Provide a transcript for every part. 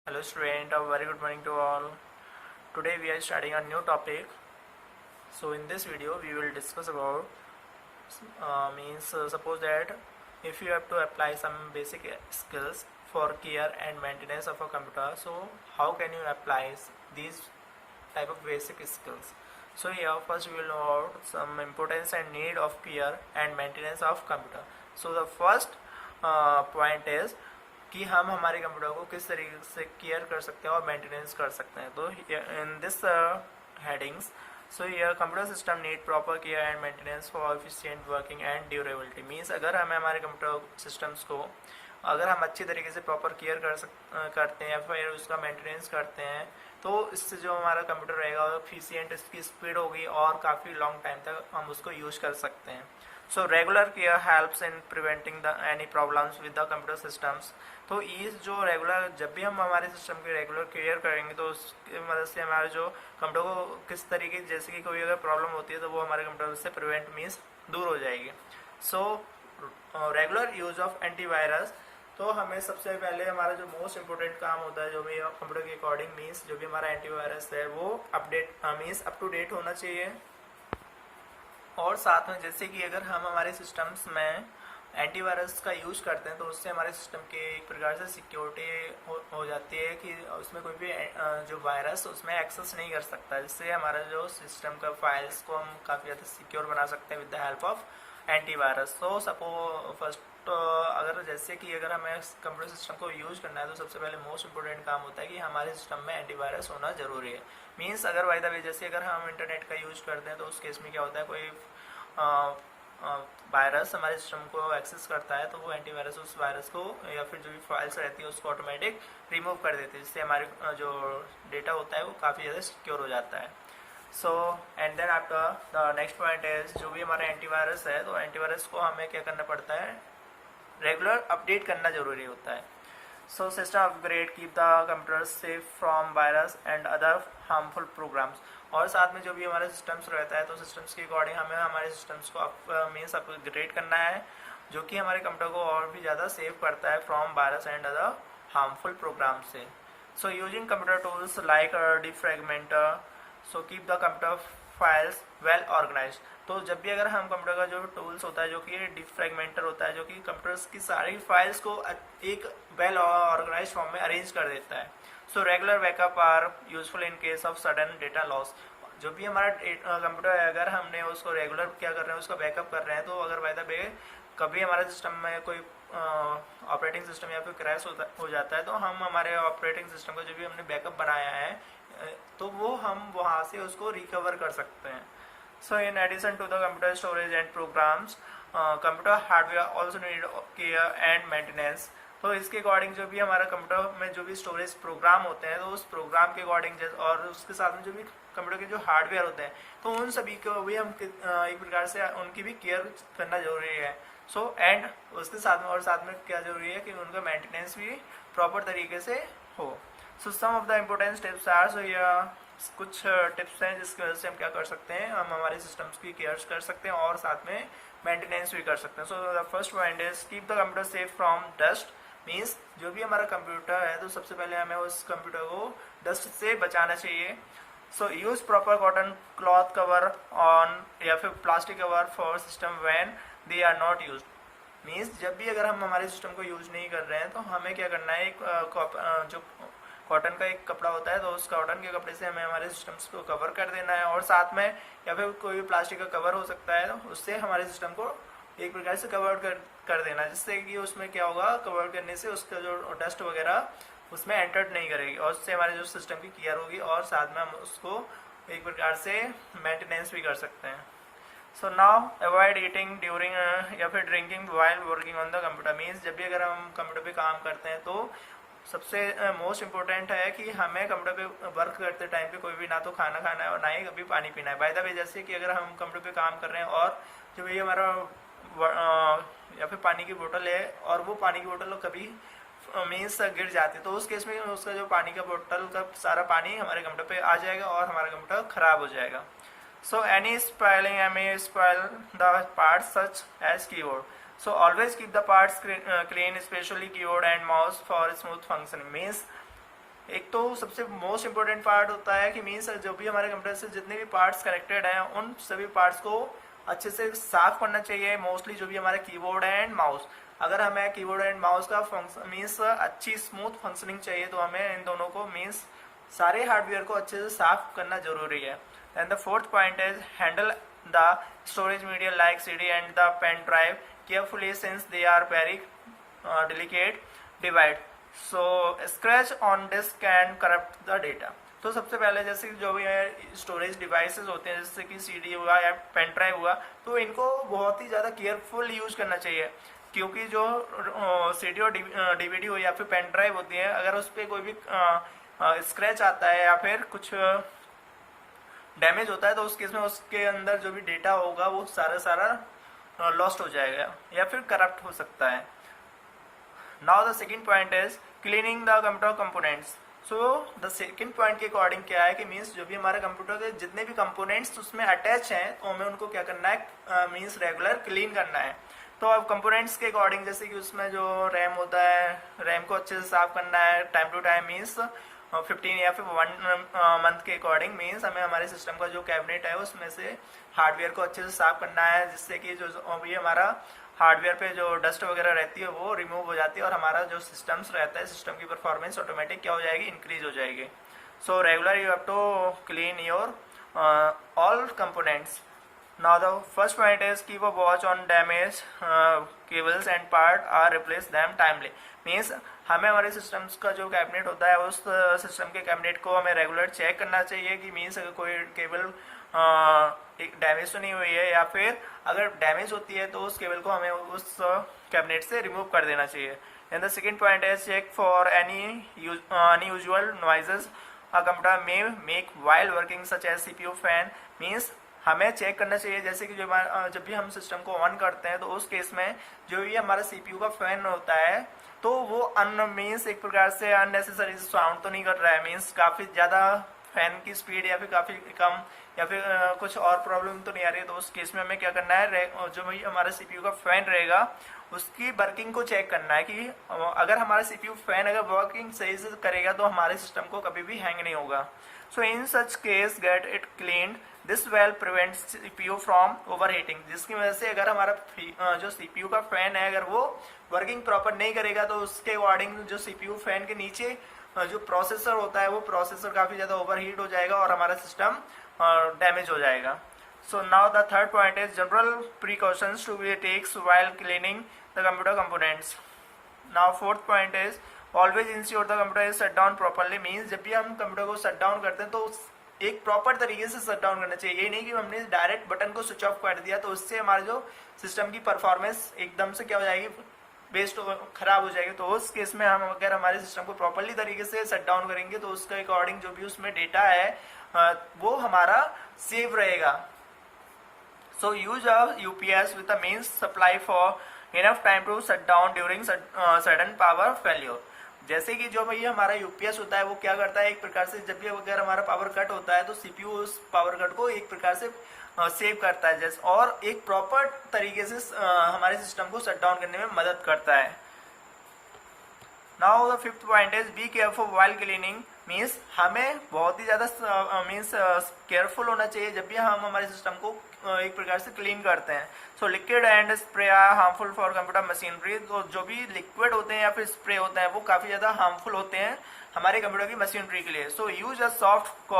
Hello student, a very good morning to all. Today we are studying a new topic. So in this video we will discuss about suppose that if you have to apply some basic skills for care and maintenance of a computer, so how can you apply these type of basic skills? So here first we will know about some importance and need of care and maintenance of computer. So the first point is कि हम हमारे computer को किस तरीके से care कर सकते हैं और मेंटेनेंस कर सकते हैं. तो इन दिस हेडिंग्स, सो ये computer system need proper care and maintenance for efficient working and durability. Means अगर हमें हमारे कंप्यूटर सिस्टम्स को अगर हम अच्छी तरीके से प्रॉपर केयर करते हैं या फिर उसका मेंटेनेंस करते हैं, तो इससे जो हमारा कंप्यूटर रहेगा वो एफिशिएंट, इसकी स्पीड होगी और काफ़ी लॉन्ग टाइम तक हम उसको यूज़ कर सकते हैं. So regular care helps in preventing the any problems with the computer systems. तो ये जो रेगुलर, जब भी हम हमारे सिस्टम की रेगुलर केयर करेंगे तो उसकी मदद से हमारे जो कंप्यूटर को किस तरीके, जैसे कि कोई अगर प्रॉब्लम होती है तो वो हमारे कंप्यूटर से प्रिवेंट मीन्स दूर हो जाएगी. So regular use of antivirus. तो हमें सबसे पहले हमारा जो मोस्ट इम्पोर्टेंट काम होता है जो भी कंप्यूटर के अकॉर्डिंग मीन्स जो भी हमारा एंटीवायरस है वो update means up to date होना चाहिए. और साथ में जैसे कि अगर हम हमारे सिस्टम्स में एंटीवायरस का यूज़ करते हैं तो उससे हमारे सिस्टम के एक प्रकार से सिक्योरिटी हो जाती है कि उसमें कोई भी जो वायरस उसमें एक्सेस नहीं कर सकता, जिससे हमारा जो सिस्टम का फाइल्स को हम काफ़ी ज़्यादा सिक्योर बना सकते हैं with the help of antivirus. तो सपोज फर्स्ट अगर जैसे कि अगर हमें कंप्यूटर सिस्टम को यूज़ करना है तो सबसे पहले मोस्ट इंपॉर्टेंट काम होता है कि हमारे सिस्टम में एंटीवायरस होना जरूरी है. मीन्स अगर बाय द वे जैसे अगर हम इंटरनेट का यूज़ करते हैं तो उस केस में क्या होता है, कोई वायरस हमारे सिस्टम को एक्सेस करता है तो वो एंटीवायरस उस वायरस को या फिर जो भी फाइल्स रहती है उसको ऑटोमेटिक रिमूव कर देती है, जिससे हमारे जो डेटा होता है वो काफ़ी ज़्यादा सिक्योर हो जाता है. So and then after the next point is जो भी हमारा एंटीवायरस है तो एंटीवायरस को हमें क्या करना पड़ता है, रेगुलर अपडेट करना जरूरी होता है. So system upgrade keep the computer safe from virus and other harmful programs. और साथ में जो भी हमारे सिस्टम्स रहता है तो सिस्टम्स के अकॉर्डिंग हमें हमारे सिस्टम्स को मीन्स अपग्रेड करना है, जो कि हमारे कंप्यूटर को और भी ज़्यादा सेव करता है from virus and other harmful program से. So using computer tools like defragmenter, so keep the computer files well organise. तो जब भी अगर हम कंप्यूटर का जो टूल्स होता है जो कि डिफ्रैगमेंटर होता है, जो कि कंप्यूटर्स की सारी फाइल्स को एक वेल ऑर्गेनाइज फॉर्म में अरेंज कर देता है. So regular backup are useful in case of sudden data loss. जो भी हमारा कंप्यूटर है अगर हमने उसको रेगुलर क्या कर रहे हैं, उसका बैकअप कर रहे हैं, तो अगर बाय द वे कभी हमारे सिस्टम में कोई ऑपरेटिंग सिस्टम या फिर क्रैश हो जाता है तो हम हमारे ऑपरेटिंग सिस्टम का जो भी हमने बैकअप बनाया है तो वो हम वहाँ से उसको रिकवर कर सकते हैं. So in addition to the computer storage and programs, computer hardware also need care and maintenance. तो इसके अकॉर्डिंग जो भी हमारा कंप्यूटर में जो भी स्टोरेज प्रोग्राम होते हैं तो उस प्रोग्राम के अकॉर्डिंग और उसके साथ में जो भी कंप्यूटर के जो हार्डवेयर होते हैं तो उन सभी को भी हम एक प्रकार से उनकी भी केयर करना जरूरी है. सो एंड उसके साथ में क्या जरूरी है कि उनका मेंटेनेंस भी प्रॉपर तरीके से हो. So some of the important tips are, so यह कुछ टिप्स हैं जिसकी वजह से हम क्या कर सकते हैं, हम हमारे सिस्टम्स की केयर कर सकते हैं और साथ में मेंटेनेंस भी कर सकते हैं. So the first point is keep the computer safe from dust. Means जो भी हमारा कंप्यूटर है तो सबसे पहले हमें उस कंप्यूटर को डस्ट से बचाना चाहिए. So use proper cotton cloth cover on या फिर plastic cover for system when they are not use. Means जब भी अगर हम हमारे सिस्टम को यूज नहीं कर रहे हैं तो हमें क्या करना है, एक जो कॉटन का एक कपड़ा होता है तो उस कॉटन के कपड़े से हमें हमारे सिस्टम्स को कवर कर देना है. और साथ में या फिर कोई भी प्लास्टिक का कवर हो सकता है तो उससे हमारे सिस्टम को एक प्रकार से कवर कर देना, जिससे कि उसमें क्या होगा, कवर करने से उसका जो डस्ट वगैरह उसमें एंटर नहीं करेगी और उससे हमारे जो सिस्टम की केयर होगी और साथ में हम उसको एक प्रकार से मेंटेनेंस भी कर सकते हैं. So now avoid eating during या फिर drinking while working on the computer. Means जब भी अगर हम कंप्यूटर पे काम करते हैं तो सबसे मोस्ट इम्पोर्टेंट है कि हमें कंप्यूटर पे वर्क करते टाइम पे कोई भी ना तो खाना खाना है और ना ही कभी पानी पीना है. बाय द वे जैसे कि अगर हम कंप्यूटर पे काम कर रहे हैं और जो भी हमारा या फिर पानी की बोतल है और वो पानी की बोतल कभी मीन्स गिर जाती है तो उस केस में उसका जो पानी का बोतल का सारा पानी हमारे कंप्यूटर पे आ जाएगा और हमारा कंप्यूटर खराब हो जाएगा. So any spoiling may spoil the parts such as keyboard. So always keep the parts clean, especially keyboard and mouse for smooth functioning. Means एक तो सबसे मोस्ट इम्पोर्टेंट पार्ट होता है कि मीन्स जो भी हमारे कंप्यूटर से जितने भी पार्ट्स कनेक्टेड हैं उन सभी पार्ट्स को अच्छे से साफ करना चाहिए। मोस्टली जो भी हमारे कीबोर्ड एंड माउस, अगर हमें कीबोर्ड एंड माउस का फंक्शन मीन्स अच्छी स्मूथ फंक्शनिंग चाहिए तो हमें इन दोनों को मीन्स सारे हार्डवेयर को अच्छे से साफ करना जरूरी है। And the fourth point is handle the storage media like CD and the pen drive carefully since they are very delicate divide, so scratch on disk can corrupt the data। तो सबसे पहले जैसे कि जो भी स्टोरेज डिवाइसेस होते हैं जैसे कि CD हुआ या पेन ड्राइव हुआ, तो इनको बहुत ही ज़्यादा केयरफुल यूज करना चाहिए, क्योंकि जो CD और DVD हो या फिर पेन ड्राइव होती है, अगर उस पर कोई भी स्क्रैच आता है या फिर कुछ डैमेज होता है तो उस केस में उसके अंदर जो भी डेटा होगा वो सारा लॉस्ट हो जाएगा या फिर करप्ट हो सकता है। Now the second point is cleaning the computer components. So the second point के अकॉर्डिंग क्या है कि मीन्स जो भी हमारे कंप्यूटर के जितने भी कंपोनेंट्स उसमें अटैच हैं तो हमें उनको क्या करना है, मीन्स रेगुलर क्लीन करना है। तो अब कंपोनेंट्स के अकॉर्डिंग जैसे कि उसमें जो रैम होता है, रैम को अच्छे से साफ करना है टाइम टू टाइम, मीन्स 15 या फिर 1 मंथ के अकॉर्डिंग, मीन्स हमें हमारे सिस्टम का जो कैबिनेट है उसमें से हार्डवेयर को अच्छे से साफ करना है, जिससे कि जो भी हमारा हार्डवेयर पे जो डस्ट वगैरह रहती है वो रिमूव हो जाती है और हमारा जो सिस्टम्स रहता है सिस्टम की परफॉर्मेंस ऑटोमेटिक क्या हो जाएगी, इंक्रीज हो जाएगी। So regular you have to clean your all components. Now the first point is keep a watch on damage cables and part or replace them timely। Means हमें हमारे systems का जो cabinet होता है उस सिस्टम के कैबिनेट को हमें रेगुलर चेक करना चाहिए कि मीन्स अगर कोई केबल डैमेज तो नहीं हुई है, या फिर अगर डैमेज होती है तो उस केबल को हमें उस कैबिनेट से रिमूव कर देना चाहिए। एंड द सेकेंड पॉइंट है check for any unusual noises a computer may make while working such as CPU fan. Means हमें चेक करना चाहिए जैसे कि जब भी हम सिस्टम को ऑन करते हैं तो उस केस में जो भी हमारा CPU का फैन होता है तो वो मीन्स एक प्रकार से अननेसेसरी साउंड तो नहीं कर रहा है, मीन्स काफ़ी ज़्यादा फैन की स्पीड या फिर काफ़ी कम या फिर कुछ और प्रॉब्लम तो नहीं आ रही है। तो उस केस में हमें क्या करना है, जो भी हमारा CPU का फैन रहेगा उसकी वर्किंग को चेक करना है कि अगर हमारा CPU फैन अगर वर्किंग सही से करेगा तो हमारे सिस्टम को कभी भी हैंग नहीं होगा। So in such case get it cleaned, this well prevents CPU from overheating. जिसकी वजह से अगर हमारा जो CPU का फैन है अगर वो वर्किंग प्रॉपर नहीं करेगा तो उसके अकॉर्डिंग जो CPU फैन के नीचे जो प्रोसेसर होता है वो प्रोसेसर काफ़ी ज़्यादा ओवरहीट हो जाएगा और हमारा सिस्टम डैमेज हो जाएगा। So now the third point is general precautions to be takes while cleaning the computer components. Now fourth point is always ensure the computer is shut down properly. Means जब भी हम computer को shut down करते हैं तो एक proper तरीके से शट डाउन करना चाहिए। ये नहीं कि हमने डायरेक्ट बटन को स्विच ऑफ कर दिया तो उससे हमारे जो सिस्टम की परफॉर्मेंस एकदम से क्या हो जाएगी, बेस्ट खराब हो जाएगी। तो उस केस में हम अगर हमारे सिस्टम को प्रॉपरली तरीके से शट डाउन करेंगे तो उसके अकॉर्डिंग जो भी उसमें डेटा है वो हमारा सेव रहेगा। So use a UPS with the main supply for enough time to shut down during sudden power failure. जैसे कि जो भाई हमारा UPS होता है वो क्या करता है, एक प्रकार से जब भी अगर हमारा पावर कट होता है तो CPU उस पावर कट को एक प्रकार से सेव करता है जैसे, और एक प्रॉपर तरीके से हमारे सिस्टम को शट डाउन करने में मदद करता है। Now the fifth point is be careful while cleaning. Means हमें बहुत ही ज़्यादा मीन्स केयरफुल होना चाहिए जब भी हम हमारे सिस्टम को एक प्रकार से क्लीन करते हैं। So liquid and spray are harmful for computer machinery. तो जो भी लिक्विड होते हैं या फिर स्प्रे होते हैं वो काफ़ी ज़्यादा हार्मफुल होते हैं हमारे कंप्यूटर की मशीनरी के लिए। So use a soft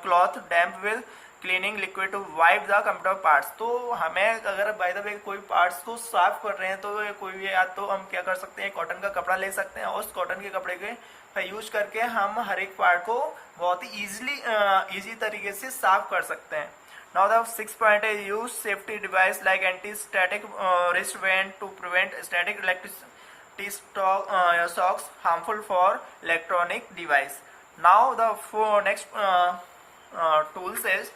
cloth damp with cleaning liquid to wipe the computer parts. तो हमें अगर बाय द वे कोई पार्ट्स को साफ कर रहे हैं तो कोई या तो हम क्या कर सकते हैं, कॉटन का कपड़ा ले सकते हैं और उस कॉटन के कपड़े के यूज करके हम हर एक पार्ट को बहुत ही इजी तरीके से साफ कर सकते हैं। Now the sixth point is use safety device like anti-static wristband to prevent static electricity shocks harmful for electronic device. Now the next tools is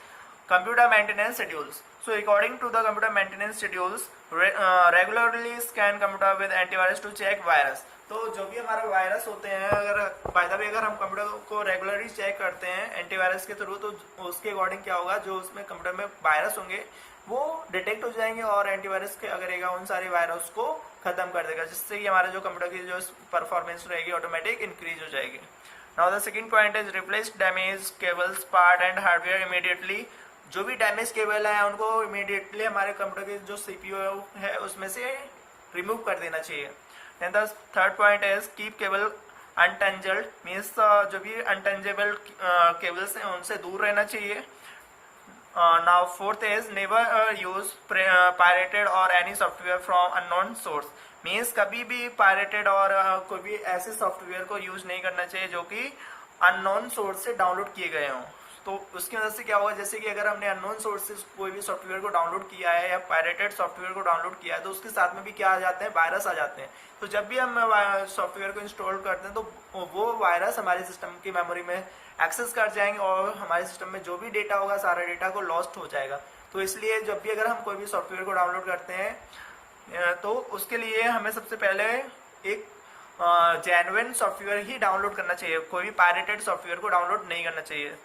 computer maintenance schedules. So according to the computer maintenance schedules, regularly scan computer with antivirus to check virus. तो जो भी हमारा virus होते हैं अगर by the way अगर हम computer को रेगुलरली चेक करते हैं एंटीवायरस के थ्रू तो उसके अकॉर्डिंग क्या होगा, जो उसमें कंप्यूटर में वायरस होंगे वो डिटेक्ट हो जाएंगे और एंटीवायरस के अगर उन सारे वायरस को खत्म कर देगा, जिससे कि हमारे जो कंप्यूटर की जो परफॉर्मेंस रहेगी ऑटोमेटिक इंक्रीज हो जाएगी। Now the second point is replace damage cables part and hardware immediately. जो भी डैमेज केबल है उनको इमीडिएटली हमारे कंप्यूटर के जो सीपीयू है उसमें से रिमूव कर देना चाहिए। Then the third point is keep cable untangled, means जो भी अनटेंजेबल केबल्स हैं उनसे दूर रहना चाहिए। Now fourth is never use pirated और any software from unknown source, means कभी भी पायरेटेड और कोई भी ऐसे सॉफ्टवेयर को यूज नहीं करना चाहिए जो कि अननोन सोर्स से डाउनलोड किए गए हों। तो उसकी वजह से क्या होगा, जैसे कि अगर हमने अननोन सोर्स से कोई भी सॉफ्टवेयर को डाउनलोड किया है या पायरेटेड सॉफ्टवेयर को डाउनलोड किया है तो उसके साथ में भी क्या आ जाते हैं, वायरस आ जाते हैं। तो जब भी हम सॉफ्टवेयर को इंस्टॉल करते हैं तो वो वायरस हमारे सिस्टम की मेमोरी में एक्सेस कर जाएंगे और हमारे सिस्टम में जो भी डेटा होगा सारा डेटा को लॉस्ट हो जाएगा। तो इसलिए जब भी अगर हम कोई भी सॉफ्टवेयर को डाउनलोड करते हैं तो उसके लिए हमें सबसे पहले एक जेन्युइन सॉफ्टवेयर ही डाउनलोड करना चाहिए, कोई भी पायरेटेड सॉफ्टवेयर को डाउनलोड नहीं करना चाहिए।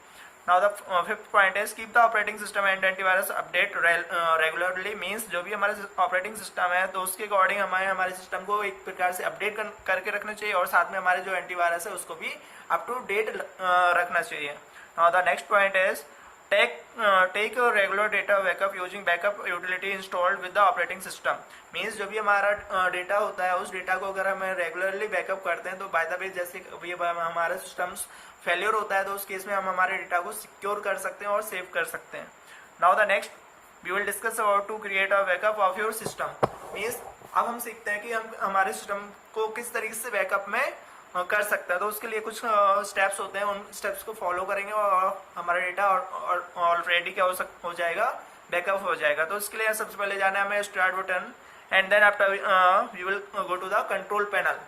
Now the fifth point is keep the operating system and antivirus update regularly, means जो भी हमारा ऑपरेटिंग सिस्टम है तो उसके अकॉर्डिंग हमें हमारे सिस्टम को एक प्रकार से अपडेट करके रखना चाहिए और साथ में हमारे जो एंटीवायरस है उसको भी अप टू डेट रखना चाहिए। Now the next point is take regular data backup using backup utility installed with the operating system, means जो भी हमारा डेटा होता है उस डेटा को अगर हम रेगुलरली बैकअप करते हैं तो बाय द वे जैसे कभी हमारा सिस्टम फेलियर होता है तो उस केस में हम हमारे डेटा को सिक्योर कर सकते हैं और सेव कर सकते हैं। Now the next we will discuss about to create a backup of your system, means अब हम सीखते हैं कि हम हमारे सिस्टम को किस तरीके से बैकअप में कर सकता है। तो उसके लिए कुछ स्टेप्स होते हैं, उन स्टेप्स को फॉलो करेंगे और हमारा डेटा ऑलरेडी क्या हो जाएगा, बैकअप हो जाएगा। तो उसके लिए सबसे पहले जाना है हमें start button and then after we will go to the control panel.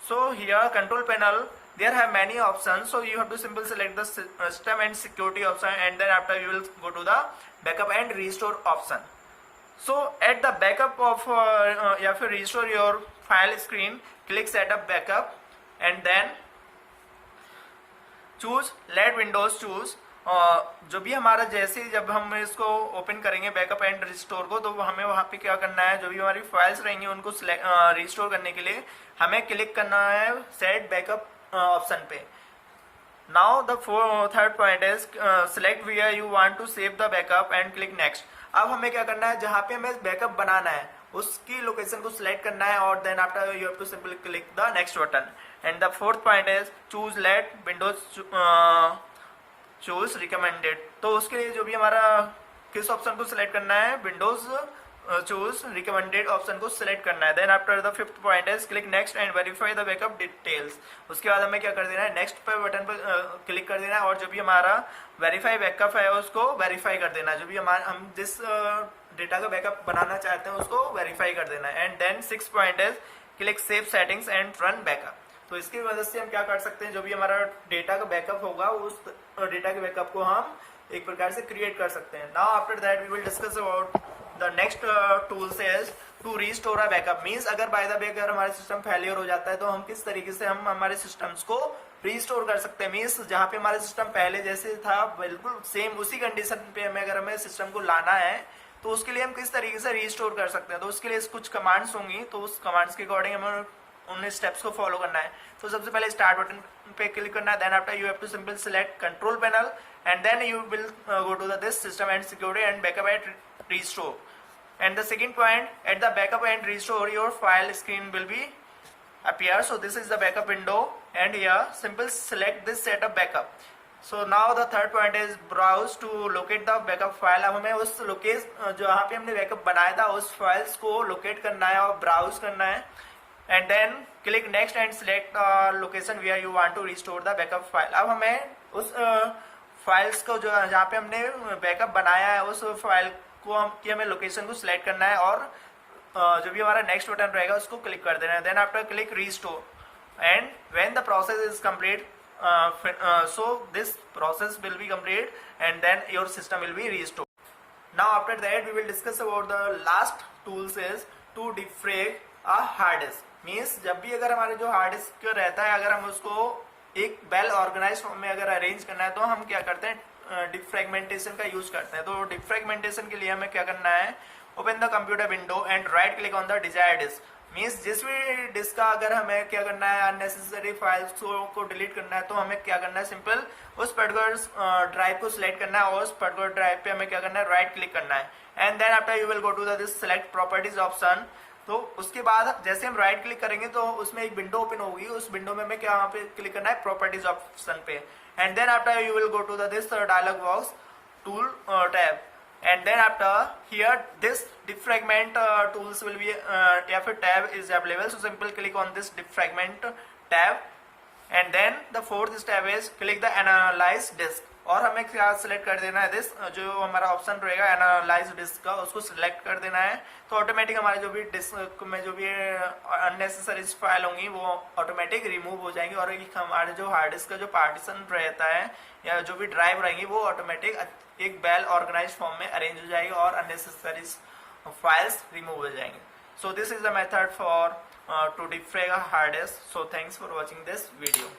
So here control panel there have many options, so you have to simply select the system and security option and then after you will go to the backup and restore option. So at the backup of या फिर restore your file screen, click setup backup and then choose let windows choose। जो भी हमारा जैसे जब हम इसको open करेंगे बैकअप एंड रिस्टोर को तो हमें वहां पे क्या करना है, जो भी हमारी फाइल्स रहेंगी उनको रिस्टोर करने के लिए हमें क्लिक करना है सेट बैकअप ऑप्शन पे। Now the third point is select where you want to save the backup and click next. अब हमें क्या करना है, जहां पे हमें बैकअप बनाना है उसकी लोकेशन को सिलेक्ट करना है और then after you have to simply click the next button. And the fourth point is choose let Windows choose recommended. तो उसके लिए जो भी हमारा किस ऑप्शन को सिलेक्ट करना है, विंडोज चूज रिकमेंडेड ऑप्शन को सिलेक्ट करना है। Then after the fifth point is click next and verify the backup details. उसके बाद हमें क्या कर देना है, नेक्स्ट पे बटन पर क्लिक कर देना है और जो भी हमारा वेरीफाई बैकअप है उसको वेरीफाई कर देना है, जो भी हम जिस डेटा का बैकअप बनाना चाहते हैं उसको वेरीफाई कर देना है। And then six point is click save settings and run backup. तो इसकी वजह से हम क्या कर सकते हैं, जो भी हमारा डेटा का बैकअप होगा उस डेटा के बैकअप को हम एक प्रकार से क्रिएट कर सकते हैं। Now after that we will discuss about the next tools is to restore a backup, means अगर बाय द वे अगर हमारा सिस्टम फेलियर हो जाता है तो हम किस तरीके से हम हमारे सिस्टम्स को रीस्टोर कर सकते हैं। मीन्स जहाँ पे हमारा सिस्टम पहले जैसे था बिल्कुल सेम उसी कंडीशन पे हमें सिस्टम को लाना है तो उसके लिए हम किस तरीके से रीस्टोर कर सकते हैं। तो उसके लिए कुछ कमांड्स होंगी, तो उस कमांड्स के अकॉर्डिंग हमें उन स्टेप्स को फॉलो करना है। तो सबसे पहले स्टार्ट बटन पे क्लिक करना है, then after you have to simple select control panel and then you will go to this system and security and backup and restore. And the second point, at the backup and restore your file screen will be appear. So this is the backup window and here simple select this setup backup. So now the third point is browse to locate the backup file. अब हमें उस location जहाँ पे हमने backup बनाया था उस files को लोकेट करना है और ब्राउज करना है and then click next and select location where you want to restore the backup file. अब हमें उस फाइल्स को जो जहाँ पे हमने बैकअप बनाया है उस फाइल की हमें लोकेशन को सिलेक्ट करना है और जो भी हमारा नेक्स्ट बटन रहेगा उसको क्लिक कर देना है। Then after click restore and when the process is complete so this process will be complete and then your system will be restore. Now after that we will discuss about the last tools is to defrag a hard disk. Means जब भी अगर हमारे जो hard disk रहता है अगर हम उसको एक वेल ऑर्गेनाइज फॉर्म में अगर अरेंज करना है तो हम क्या करते हैं, डिफ्रैगमेंटेशन का यूज करते हैं। तो डिफ्रैगमेंटेशन के लिए हमें क्या करना है, open the computer window and right click on the desired disk. Means जिस भी डिस्क का अगर हमें क्या करना है अननेसेसरी फाइल्स को डिलीट करना है तो हमें क्या करना है सिंपल उस पर्टिकुलर ड्राइव को सिलेक्ट करना है और उस पर्टिकुलर ड्राइव पे हमें क्या करना है राइट क्लिक करना है and then after you will go to this select properties option. तो उसके बाद जैसे हम राइट क्लिक करेंगे तो उसमें एक विंडो ओपन होगी, उस विंडो में हमें क्या यहाँ पे क्लिक करना है प्रॉपर्टीज ऑप्शन पे and then after you will go to this dialog box tool tab and then after here this defragment tools will be if a tab is available, so simple click on this defragment tab and then the fourth tab is click the analyze disk और हमें क्या select कर देना है this जो हमारा option रहेगा analyse disc का उसको सिलेक्ट कर देना है। तो ऑटोमेटिक हमारे जो भी डिस्क में जो भी अननेसेसरी फाइल होंगी वो ऑटोमेटिक रिमूव हो जाएंगी और हमारे जो हार्ड डिस्क का जो पार्टीशन रहता है या जो भी ड्राइव रहेंगी वो ऑटोमेटिक एक वेल ऑर्गेनाइज फॉर्म में अरेंज हो जाएगी और अननेसेसरी फाइल्स रिमूव हो जाएंगे। So this is the method for to defrag a hard disk. So thanks for watching this video.